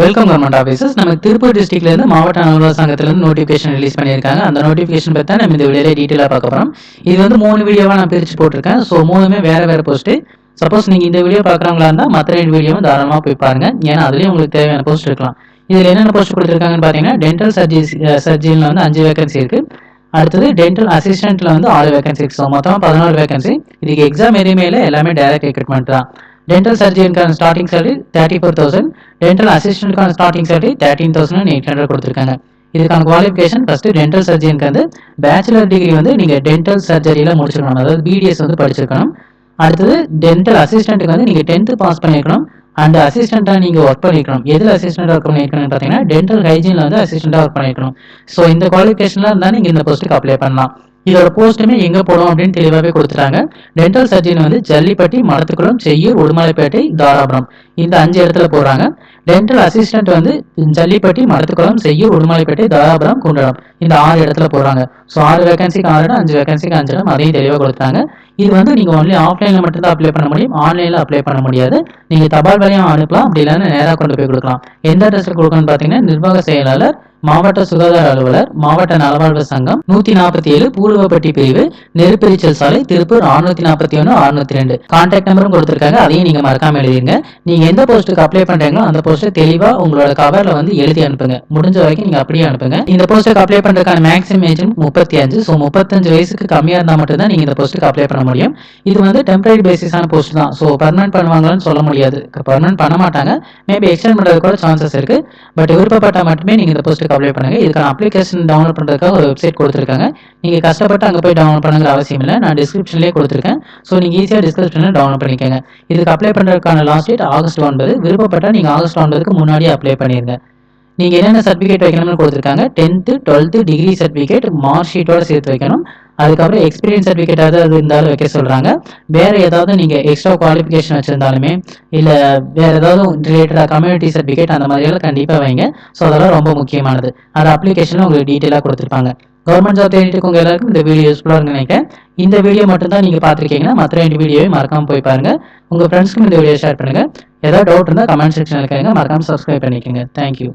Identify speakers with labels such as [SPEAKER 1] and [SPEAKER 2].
[SPEAKER 1] Welcome government officers. நமக்கு திருப்பூர் டிஸ்ட்ரிக்ட்ல இருந்து மாவட்ட அலுவலர் சங்கத்துல இருந்து நோட்டிஃபிகேஷன் ரிலீஸ் பண்ணியிருக்காங்க. அந்த நோட்டிஃபிகேஷன் பத்தி நம்ம இந்த வீடியோல டீடைலா பார்க்க போறோம். இது வந்து 3 வீடியோவா நான் பிரிச்சு போட்டிருக்கேன். ஸோ 3மே வேற போஸ்ட். சப்போஸ் நீங்க இந்த வீடியோ பார்க்குறவங்களா இருந்தா மற்ற 2 வீடியோவும் தாராளமா போய் பாருங்க. ஏன்னா அதுலயும் உங்களுக்கு தேவையான போஸ்ட் இருக்கலாம். இதுல என்னென்ன போஸ்ட் கொடுத்துருக்காங்கன்னு பாத்தீங்கன்னா, டென்டல் சர்ஜரியில் வந்து 5 வேகன்சி இருக்கு. அடுத்தது டென்டல் அசிஸ்டன்ட்ல வந்து 6 வேகன்சி இருக்கு. ஸோ மொத்தம் 14 வேகன்சி. இதுக்கு எக்ஸாம் எதுவுமே இல்லை, எல்லாமே டைரக்ட் ரெக்ரூட்மெண்ட் தான். டென்டல் சர்ஜனுக்கான ஸ்டார்டிங் சேலரி 34,000, டென்டல் அசிஸ்டன்ட்கான ஸ்டார்டிங் சேலரி 13,800 கொடுத்துருக்காங்க. இதுக்கான குவாலிஃபிகேஷன் ஃபர்ஸ்ட் டென்டல் சர்ஜனுக்கு வந்து பேச்சுலர் டிகிரி வந்து நீங்க டென்டல் சர்ஜரியில முடிச்சிருக்கணும், அதாவது பிடிஎஸ் வந்து படிச்சிருக்கணும். அடுத்தது டென்டல் அசிஸ்டன்ட்டுக்கு வந்து நீங்க 10th பாஸ் பண்ணிருக்கணும். அண்ட் அசிஸ்டண்டா நீங்க ஒர்க் பண்ணிருக்கணும். எதுல அசிஸ்டண்டா ஒர்க் பண்ணிருக்கணும்னு பாத்தீங்கன்னா டென்டல் ஹைஜீன்ல வந்து அசிஸ்டண்டா ஒர்க் பண்ணிருக்கணும். ஸோ இந்த குவாலிஃபிகேஷன்ல இருந்தா நீங்க இந்த போஸ்ட்டுக்கு அப்ளை பண்ணலாம். இதோட போஸ்ட்டுமே எங்க போடும் அப்படின்னு தெளிவாகவே கொடுத்துட்டாங்க. டென்டல் சர்ஜன் வந்து ஜல்லிப்பட்டி, மடத்துக்குளம், செய்யூர், உடுமலைப்பேட்டை, தாராபுரம் இந்த 5 இடத்துல போடுறாங்க. டென்டல் அசிஸ்டன்ட் வந்து ஜல்லிப்பட்டி, மடத்துக்குளம், செய்யூர், உடுமலைப்பேட்டை, தாராபுரம், குண்டடம் இந்த 6 இடத்துல போடுறாங்க. ஸோ 6 வேகன்சிக்கு 6 இடம், 5 வேகன்சிக்கு 5 இடம், அதையும் தெளிவாக கொடுத்தாங்க. இது வந்து நீங்க ஒன்லி ஆஃப்லைன்ல மட்டும் தான் அப்ளை பண்ண முடியும், ஆன்லைன்ல அப்ளை பண்ண முடியாது. நீங்க தபால் வழியா அனுப்பலாம், அப்படி இல்லைன்னா நேராக கொண்டு போய் கொடுக்கலாம். எந்த அட்ரஸ்ல கொடுக்கணும்னு பாத்தீங்கன்னா, நிர்வாக செயலாளர், மாவட்ட சுகாதார அலுவலர், மாவட்ட நலவாழ்வு சங்கம், 147 பூர்வப்பட்டி பிரிவு, நெருப்பெரிச்சல் சாலை, திருப்பூர் 641 602. கான்டாக்ட் நம்பரும் கொடுத்திருக்காங்க, அதையும் நீங்க மறக்காம எழுதிருங்க. நீங்க எந்த போஸ்ட்டுக்கு அப்ளை பண்றீங்களோ அந்த போஸ்ட்டை தெளிவா உங்களோட கவர்ல வந்து எழுதி அனுப்புங்க. முடிஞ்ச வரைக்கும் நீங்க அப்படியே அனுப்புங்க. இந்த போஸ்ட்டுக்கு அப்ளை பண்றதுக்கான மேக்ஸிமம் ஏஜ் 35. ஸோ 35 வயசுக்கு கம்மியா இருந்தா மட்டும் தான் நீங்க இந்த போஸ்ட்டுக்கு அப்ளை பண்ண முடியும். இது வந்து டெம்பரரி பேசிஸான போஸ்ட் தான். ஸோ பர்மனன்ட் பண்ணுவாங்கன்னு சொல்ல முடியாது, பர்மனன்ட் பண்ண மாட்டாங்க. மேபி எக்ஸ்டெண்ட் பண்றது கூட சான்சஸ் இருக்கு. பட் விருப்பப்பட்ட மட்டுமே நீங்க இந்த போஸ்ட்டுக்கு அப்ளை பண்ணுங்க. இதுக்கான அப்ளிகேஷன் டவுன்லோட் பண்றதுக்காக ஒரு வெப்சைட் கொடுத்துருக்காங்க. நீங்க கஷ்டப்பட்டு அங்க போய் டவுன்லோட் பண்ணுங்கிற அவசியம் இல்லை, நான் டிஸ்கிரிப்ஷன்லேயே கொடுத்துருக்கேன். ஸோ நீங்க ஈஸியா டிஸ்கிரிப்ஷன்ல டவுன்லோட் பண்ணிக்கோங்க. இதுக்கு அப்ளை பண்றதுக்கான லாஸ்ட் டேட் ஆகஸ்ட் 9. விருப்பப்பட்டா நீங்க ஆகஸ்ட் 9க்கு முன்னாடியே அப்ளை பண்ணிருங்க. நீங்க என்னென்ன சர்டிஃபிகேட் வைக்கணும்னு கொடுத்துருக்காங்க. 10th 12th degree certificate mark ஷீட்டோட சேர்த்து வைக்கணும். அதுக்கப்புறம் எக்ஸ்பீரியன்ஸ் சர்டிஃபிகேட் ஏதாவது இருந்தாலும் வைக்க சொல்றாங்க. வேற ஏதாவது நீங்க எக்ஸ்ட்ரா குவாலிஃபிகேஷன் வச்சிருந்தாலுமே இல்ல வேற ஏதாவது ரிலேட்டடா கம்யூனிட்டி சர்டிஃபிகேட் அந்த மாதிரி எல்லாம் கண்டிப்பா வைங்க. ஸோ அதெல்லாம் ரொம்ப முக்கியமானது. அது அப்ளிகேஷன்ல உங்களுக்கு டீட்டெயிலாக கொடுத்துருப்பாங்க. கவர்மெண்ட் ஜாப் தேடிட்டு இருக்கவங்க எல்லாருக்கும் இந்த வீடியோ யூஸ்ஃபுல்லா நினைக்கிறேன். இந்த வீடியோ மட்டும் தான் நீங்க பாத்திருக்கீங்கன்னா மற்ற 2 வீடியோவை மறக்காம போய் பாருங்க. உங்க ஃப்ரெண்ட்ஸ்க்கும் இந்த வீடியோ ஷேர் பண்ணுங்க. ஏதாவது டவுட் இருந்தா கமெண்ட் செக்ஷன்ல கேளுங்க. மறக்காம சப்ஸ்கிரைப் பண்ணிக்கோங்க. தேங்க்யூ.